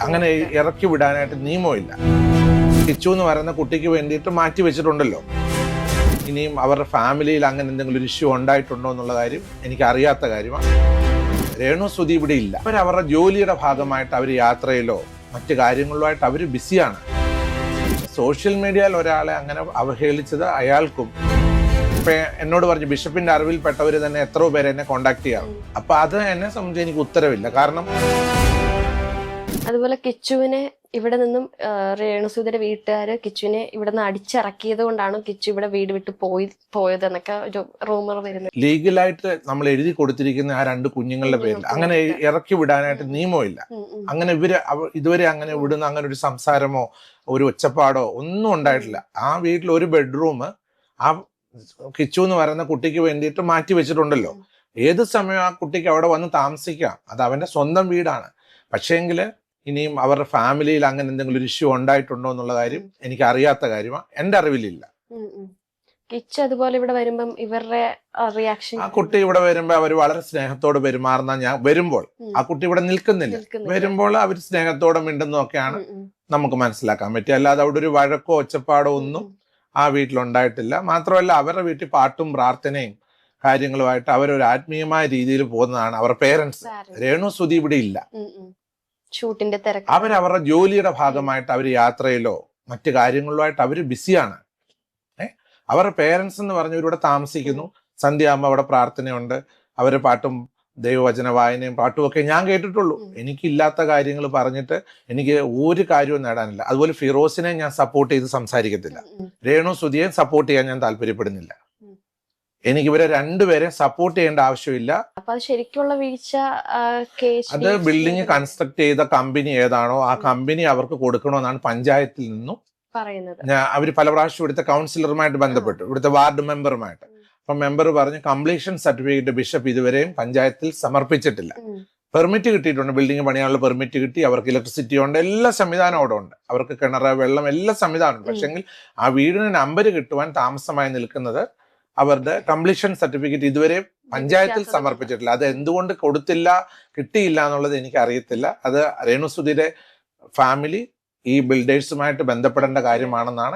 അങ്ങനെ ഇറക്കി വിടാനായിട്ട് നിയമമില്ല. കിച്ചു എന്ന് പറയുന്ന കുട്ടിക്ക് വേണ്ടിയിട്ട് മാറ്റി വെച്ചിട്ടുണ്ടല്ലോ. ഇനിയും അവരുടെ ഫാമിലിയിൽ അങ്ങനെ എന്തെങ്കിലും ഒരു ഇഷ്യൂ ഉണ്ടായിട്ടുണ്ടോ എന്നുള്ള കാര്യം എനിക്ക് അറിയാത്ത കാര്യമാണ്. രേണു സുധി ഇവിടെ ഇല്ല. അവരുടെ ജോലിയുടെ ഭാഗമായിട്ട് അവർ യാത്രയിലോ മറ്റു കാര്യങ്ങളിലോ ആയിട്ട് അവർ ബിസിയാണ്. സോഷ്യൽ മീഡിയയിൽ ഒരാളെ അങ്ങനെ അവഹേളിച്ചത് അയാൾക്കും എന്നോട് പറഞ്ഞു ബിഷപ്പിന്റെ അറിവിൽപ്പെട്ടവർ തന്നെ എത്രയോ പേര് എന്നെ കോണ്ടാക്ട് ചെയ്യാം. അപ്പൊ അത് എന്നെ സംബന്ധിച്ച് എനിക്ക് ഉത്തരവില്ല. കാരണം അതുപോലെ കിച്ചുവിനെ ഇവിടെ നിന്നും രേണുസുധിയുടെ വീട്ടുകാര് കിച്ചുവിനെ ഇവിടെ നിന്ന് അടിച്ചിറക്കിയത് കൊണ്ടാണ് കിച്ചു ഇവിടെ വീട് വിട്ട് പോയതെന്നൊക്കെ ഒരു റൂമർ വരുന്നത്. ലീഗലായിട്ട് നമ്മൾ എഴുതി കൊടുത്തിരിക്കുന്ന ആ 2 കുഞ്ഞുങ്ങളുടെ പേരിൽ അങ്ങനെ ഇറക്കി വിടാനായിട്ട് നിയമമില്ല. അങ്ങനെ ഇതുവരെ അങ്ങനെ വിടുന്ന അങ്ങനെ ഒരു സംസാരമോ ഒരു ഒച്ചപ്പാടോ ഒന്നും ഉണ്ടായിട്ടില്ല. ആ വീട്ടിൽ ഒരു ബെഡ്റൂം ആ കിച്ചു എന്ന് പറയുന്ന കുട്ടിക്ക് വേണ്ടിയിട്ട് മാറ്റി വെച്ചിട്ടുണ്ടല്ലോ. ഏത് സമയം ആ കുട്ടിക്ക് അവിടെ വന്ന് താമസിക്കാം. അത് അവന്റെ സ്വന്തം വീടാണ്. പക്ഷേങ്കിൽ ഇനിയും അവരുടെ ഫാമിലിയിൽ അങ്ങനെ എന്തെങ്കിലും ഒരു ഇഷ്യൂ ഉണ്ടായിട്ടുണ്ടോ എന്നുള്ള കാര്യം എനിക്ക് അറിയാത്ത കാര്യമാണ്. എന്റെ അറിവിലില്ല. കിച്ചു അതുപോലെ ഇവിടെ വരുമ്പം ഇവരുടെ റിയാക്ഷൻ, ആ കുട്ടി ഇവിടെ വരുമ്പോ അവർ വളരെ സ്നേഹത്തോടെ പെരുമാറുന്ന ഞാൻ വരുമ്പോൾ ആ കുട്ടി ഇവിടെ നിൽക്കുന്നില്ല. വരുമ്പോൾ അവർ സ്നേഹത്തോടെ മിണ്ടുന്നൊക്കെയാണ് നമുക്ക് മനസ്സിലാക്കാൻ പറ്റുക. അല്ലാതെ അവിടെ ഒരു വഴക്കോ ഒച്ചപ്പാടോ ഒന്നും ആ വീട്ടിലുണ്ടായിട്ടില്ല. മാത്രമല്ല അവരുടെ വീട്ടിൽ പാട്ടും പ്രാർത്ഥനയും കാര്യങ്ങളുമായിട്ട് അവരൊരു ആത്മീയമായ രീതിയിൽ പോകുന്നതാണ് അവരുടെ പേരൻസ്. രേണു സുധി ഇവിടെ ഇല്ല. ഷൂട്ടിന്റെ തിരക്ക്, അവരുടെ ജോലിയുടെ ഭാഗമായിട്ട് അവർ യാത്രയിലോ മറ്റു കാര്യങ്ങളിലോ ആയിട്ട് അവർ ബിസിയാണ്. അവരുടെ പേരൻസ് എന്ന് പറഞ്ഞവരിവിടെ താമസിക്കുന്നു. സന്ധ്യയാകുമ്പോൾ അവിടെ പ്രാർത്ഥനയുണ്ട്. അവര് പാട്ടും ദൈവവചന വായനയും പാട്ടും ഒക്കെ ഞാൻ കേട്ടിട്ടുള്ളൂ. എനിക്കില്ലാത്ത കാര്യങ്ങൾ പറഞ്ഞിട്ട് എനിക്ക് ഒരു കാര്യവും നേടാനില്ല. അതുപോലെ ഫിറോസിനെ ഞാൻ സപ്പോർട്ട് ചെയ്ത് സംസാരിക്കത്തില്ല. രേണു സുധിയെ സപ്പോർട്ട് ചെയ്യാൻ ഞാൻ താല്പര്യപ്പെടുന്നില്ല. എനിക്ക് ഇവരെ 2 പേരെ സപ്പോർട്ട് ചെയ്യേണ്ട ആവശ്യമില്ല. ശരിക്കുള്ള വീഴ്ച അത് ബിൽഡിംഗ് കൺസ്ട്രക്ട് ചെയ്ത കമ്പനി ഏതാണോ ആ കമ്പനി അവർക്ക് കൊടുക്കണമെന്നാണ് പഞ്ചായത്തിൽ നിന്നും പറയുന്നത്. അവർ പല പ്രാവശ്യം ഇവിടുത്തെ കൗൺസിലറുമായിട്ട് ബന്ധപ്പെട്ടു, ഇവിടുത്തെ വാർഡ് മെമ്പറുമായിട്ട്. അപ്പൊ മെമ്പർ പറഞ്ഞു കംപ്ലീഷൻ സർട്ടിഫിക്കറ്റ് ബിഷപ്പ് ഇതുവരെയും പഞ്ചായത്തിൽ സമർപ്പിച്ചിട്ടില്ല. പെർമിറ്റ് കിട്ടിയിട്ടുണ്ട്, ബിൽഡിംഗ് പണിയാനുള്ള പെർമിറ്റ് കിട്ടി. അവർക്ക് ഇലക്ട്രിസിറ്റി ഉണ്ട്, എല്ലാ സംവിധാനം അവിടെ ഉണ്ട്. അവർക്ക് കിണറ്, വെള്ളം, എല്ലാ സംവിധാനമുണ്ട്. പക്ഷെങ്കിൽ ആ വീടിന് നമ്പർ കിട്ടുവാൻ താമസമായി നിൽക്കുന്നത് അവരുടെ കംപ്ലീഷൻ സർട്ടിഫിക്കറ്റ് ഇതുവരെ പഞ്ചായത്തിൽ സമർപ്പിച്ചിട്ടില്ല. അത് എന്തുകൊണ്ട് കൊടുത്തില്ല, കിട്ടിയില്ല എന്നുള്ളത് എനിക്ക് അറിയത്തില്ല. അത് രേണു സുധിയുടെ ഫാമിലി ഈ ബിൽഡേഴ്സുമായിട്ട് ബന്ധപ്പെടേണ്ട കാര്യമാണെന്നാണ്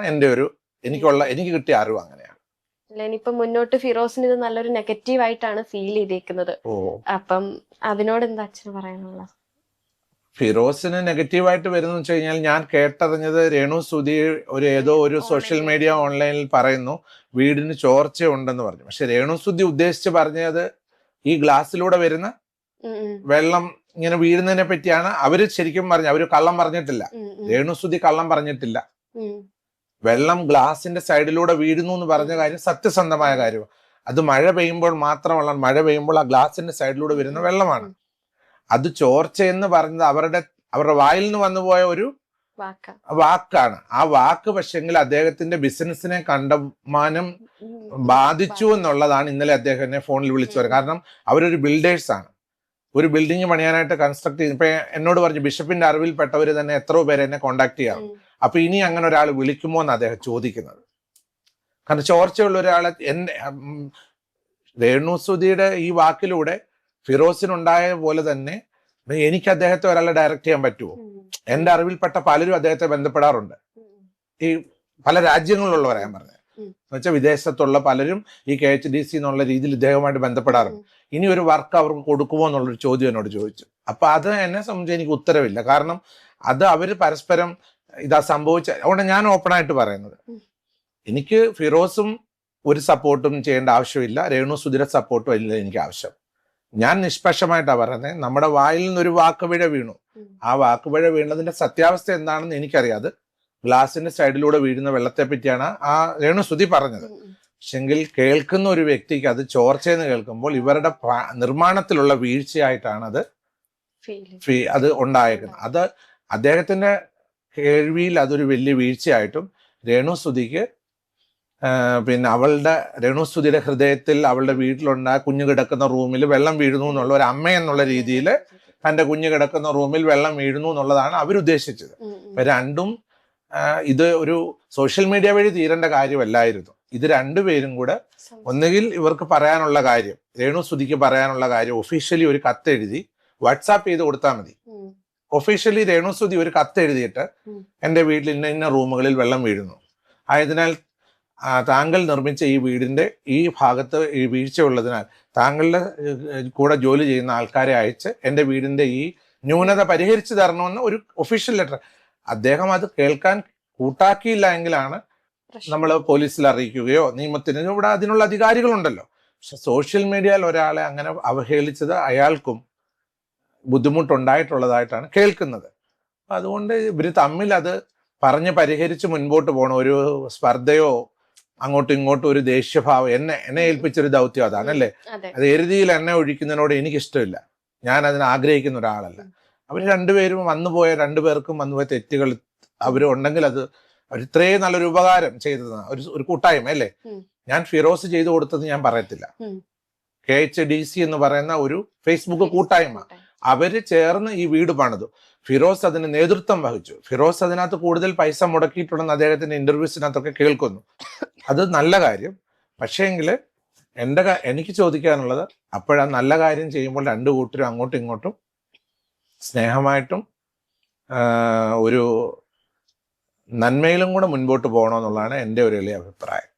എനിക്ക് കിട്ടിയ അറിവ്. അങ്ങനെയാണ്. ഇനിയിപ്പം മുന്നോട്ട് ഫിറോസിന് ഇത് നല്ലൊരു നെഗറ്റീവ് ആയിട്ടാണ് ഫീൽ ചെയ്തേക്കുന്നത്. അപ്പം അതിനോട് എന്താ അച്ഛന് പറയാനുള്ള? ഫിറോസിന് നെഗറ്റീവായിട്ട് വരുന്ന വെച്ച് കഴിഞ്ഞാൽ ഞാൻ കേട്ടറിഞ്ഞത് രേണു സുധി ഏതോ ഒരു സോഷ്യൽ മീഡിയ ഓൺലൈനിൽ പറയുന്നു വീടിന് ചോർച്ചയുണ്ടെന്ന് പറഞ്ഞു. പക്ഷെ രേണു സുധി ഉദ്ദേശിച്ച് പറഞ്ഞത് ഈ ഗ്ലാസ്സിലൂടെ വരുന്ന വെള്ളം ഇങ്ങനെ വീഴുന്നതിനെ പറ്റിയാണ്. അവര് ശരിക്കും പറഞ്ഞു, അവര് കള്ളം പറഞ്ഞിട്ടില്ല. രേണു സുധി കള്ളം പറഞ്ഞിട്ടില്ല. വെള്ളം ഗ്ലാസിന്റെ സൈഡിലൂടെ വീഴുന്നു എന്ന് പറഞ്ഞ കാര്യം സത്യസന്ധമായ കാര്യമാണ്. അത് മഴ പെയ്യുമ്പോൾ മാത്രമല്ല, മഴ പെയ്യുമ്പോൾ ആ ഗ്ലാസിന്റെ സൈഡിലൂടെ വരുന്ന വെള്ളമാണ്. അത് ചോർച്ചയെന്ന് പറഞ്ഞത് അവരുടെ വായിൽ നിന്ന് വന്നുപോയ ഒരു വാക്കാണ്. ആ വാക്ക് പക്ഷെങ്കിൽ അദ്ദേഹത്തിന്റെ ബിസിനസിനെ കണ്ടമാനം ബാധിച്ചു എന്നുള്ളതാണ് ഇന്നലെ അദ്ദേഹം എന്നെ ഫോണിൽ വിളിച്ചു പറയുന്നത്. കാരണം അവരൊരു ബിൽഡേഴ്സാണ്. ഒരു ബിൽഡിംഗ് പണിയാനായിട്ട് കൺസ്ട്രക്ട് ചെയ്ത് ഇപ്പൊ എന്നോട് പറഞ്ഞു ബിഷപ്പിന്റെ അറിവിൽപ്പെട്ടവർ തന്നെ എത്രയോ പേര് എന്നെ കോണ്ടാക്ട് ചെയ്യാം. അപ്പൊ ഇനി അങ്ങനെ ഒരാൾ വിളിക്കുമോ എന്ന് അദ്ദേഹം ചോദിക്കുന്നത്. കാരണം ചോർച്ചയുള്ള ഒരാളെ രേണു സുധിയുടെ ഈ വാക്കിലൂടെ ഫിറോസിനുണ്ടായ പോലെ തന്നെ എനിക്ക് അദ്ദേഹത്തെ ഒരാളെ ഡയറക്റ്റ് ചെയ്യാൻ പറ്റുമോ? എന്റെ അറിവിൽപ്പെട്ട പലരും അദ്ദേഹത്തെ ബന്ധപ്പെടാറുണ്ട്. ഈ പല രാജ്യങ്ങളിലുള്ളവരാ ഞാൻ പറഞ്ഞത്. എന്ന് വെച്ചാൽ വിദേശത്തുള്ള പലരും ഈ KHDC എന്നുള്ള രീതിയിൽ ഇദ്ദേഹവുമായിട്ട് ബന്ധപ്പെടാറുണ്ട്. ഇനി ഒരു വർക്ക് അവർക്ക് കൊടുക്കുമോ എന്നുള്ളൊരു ചോദ്യം എന്നോട് ചോദിച്ചു. അപ്പൊ അത് എന്നെ സംബന്ധിച്ച് എനിക്ക് ഉത്തരവില്ല. കാരണം അത് അവര് പരസ്പരം ഇതാ സംഭവിച്ച. അതുകൊണ്ട് ഞാൻ ഓപ്പണായിട്ട് പറയുന്നത്, എനിക്ക് ഫിറോസും ഒരു സപ്പോർട്ടും ചെയ്യേണ്ട ആവശ്യമില്ല, രേണു സുധിയുടെ സപ്പോർട്ടും ഇല്ല എനിക്ക് ആവശ്യം. ഞാൻ നിഷ്പക്ഷമായിട്ടാണ് പറയുന്നത്. നമ്മുടെ വായിൽ നിന്നൊരു വാക്കുപിഴ വീണു. ആ വാക്കുപിഴ വീണതിന്റെ സത്യാവസ്ഥ എന്താണെന്ന് എനിക്കറിയാതെ ഗ്ലാസിന്റെ സൈഡിലൂടെ വീഴുന്ന വെള്ളത്തെ പറ്റിയാണ് ആ രേണു സുധി പറഞ്ഞത്. പക്ഷെങ്കിൽ കേൾക്കുന്ന ഒരു വ്യക്തിക്ക് അത് ചോർച്ചയെന്ന് കേൾക്കുമ്പോൾ ഇവരുടെ നിർമ്മാണത്തിലുള്ള വീഴ്ചയായിട്ടാണ് അത് ഉണ്ടായേക്കുന്നത്. അത് അദ്ദേഹത്തിന്റെ കേൾവിയിൽ അതൊരു വലിയ വീഴ്ചയായിട്ടും രേണു സുധിക്ക് പിന്നെ രേണു സുധിയുടെ ഹൃദയത്തിൽ അവളുടെ വീട്ടിലുണ്ടായ കുഞ്ഞു കിടക്കുന്ന റൂമിൽ വെള്ളം വീഴുന്നു എന്നുള്ള ഒരു അമ്മ എന്നുള്ള രീതിയിൽ തന്റെ കുഞ്ഞു കിടക്കുന്ന റൂമിൽ വെള്ളം വീഴുന്നു എന്നുള്ളതാണ് അവരുദ്ദേശിച്ചത്. അപ്പൊ രണ്ടും ഇത് ഒരു സോഷ്യൽ മീഡിയ വഴി തീരേണ്ട കാര്യമല്ലായിരുന്നു. ഇത് 2 പേരും കൂടെ ഒന്നുകിൽ ഇവർക്ക് പറയാനുള്ള കാര്യം, രേണു സുധിക്ക് പറയാനുള്ള കാര്യം ഒഫീഷ്യലി ഒരു കത്തെഴുതി വാട്സാപ്പ് ചെയ്ത് കൊടുത്താൽ മതി. ഒഫീഷ്യലി രേണുസുതി ഒരു കത്ത് എഴുതിയിട്ട് എൻ്റെ വീട്ടിൽ ഇന്ന ഇന്ന റൂമുകളിൽ വെള്ളം വീഴുന്നു, ആയതിനാൽ താങ്കൾ നിർമ്മിച്ച ഈ വീടിൻ്റെ ഈ ഭാഗത്ത് ഈ വീഴ്ച ഉള്ളതിനാൽ താങ്കളുടെ കൂടെ ജോലി ചെയ്യുന്ന ആൾക്കാരെ അയച്ച് എൻ്റെ വീടിൻ്റെ ഈ ന്യൂനത പരിഹരിച്ചു തരണമെന്ന് ഒരു ഒഫീഷ്യൽ ലെറ്റർ. അദ്ദേഹം അത് കേൾക്കാൻ കൂട്ടാക്കിയില്ല എങ്കിലാണ് നമ്മൾ പോലീസിൽ അറിയിക്കുകയോ നിയമത്തിന് ഇവിടെ അതിനുള്ള അധികാരികളുണ്ടല്ലോ. പക്ഷെ സോഷ്യൽ മീഡിയയിൽ ഒരാളെ അങ്ങനെ അവഹേളിച്ചത് അയാൾക്കും ബുദ്ധിമുട്ടുണ്ടായിട്ടുള്ളതായിട്ടാണ് കേൾക്കുന്നത്. അതുകൊണ്ട് ഇവർ തമ്മിൽ അത് പറഞ്ഞ് പരിഹരിച്ച് മുൻപോട്ട് പോകണം. ഒരു സ്പർദ്ധയോ അങ്ങോട്ടും ഇങ്ങോട്ടും ഒരു ദേഷ്യഭാവം എന്നെ ഏൽപ്പിച്ചൊരു ദൗത്യം അതാണല്ലേ. അത് എരുതിയിൽ എണ്ണ ഒഴിക്കുന്നതിനോട് എനിക്കിഷ്ടമില്ല, ഞാൻ അതിന് ആഗ്രഹിക്കുന്ന ഒരാളല്ല. അവർ രണ്ടുപേരും വന്നുപോയ രണ്ടുപേർക്കും വന്നുപോയ തെറ്റുകൾ അവരുണ്ടെങ്കിൽ അത് അവർ ഇത്രയും നല്ലൊരു ഉപകാരം ചെയ്തതാണ് ഒരു കൂട്ടായ്മ അല്ലേ. ഞാൻ ഫിറോസ് ചെയ്തു കൊടുത്തത് ഞാൻ പറയത്തില്ല. KHDC എന്ന് പറയുന്ന ഒരു ഫേസ്ബുക്ക് കൂട്ടായ്മ, അവര് ചേർന്ന് ഈ വീട് പണിതു. ഫിറോസ് അതിന് നേതൃത്വം വഹിച്ചു. ഫിറോസ് അതിനകത്ത് കൂടുതൽ പൈസ മുടക്കിയിട്ടുണ്ടെന്ന് അദ്ദേഹത്തിന്റെ ഇന്റർവ്യൂസിനകത്തൊക്കെ കേൾക്കുന്നു. അത് നല്ല കാര്യം. പക്ഷേങ്കിൽ എനിക്ക് ചോദിക്കാനുള്ളത്, അപ്പോഴാ നല്ല കാര്യം ചെയ്യുമ്പോൾ രണ്ടു കൂട്ടരും അങ്ങോട്ടും ഇങ്ങോട്ടും സ്നേഹമായിട്ടും ഒരു നന്മയിലും കൂടെ മുൻപോട്ട് പോകണമെന്നുള്ളതാണ് എൻ്റെ ഒരു വലിയ അഭിപ്രായം.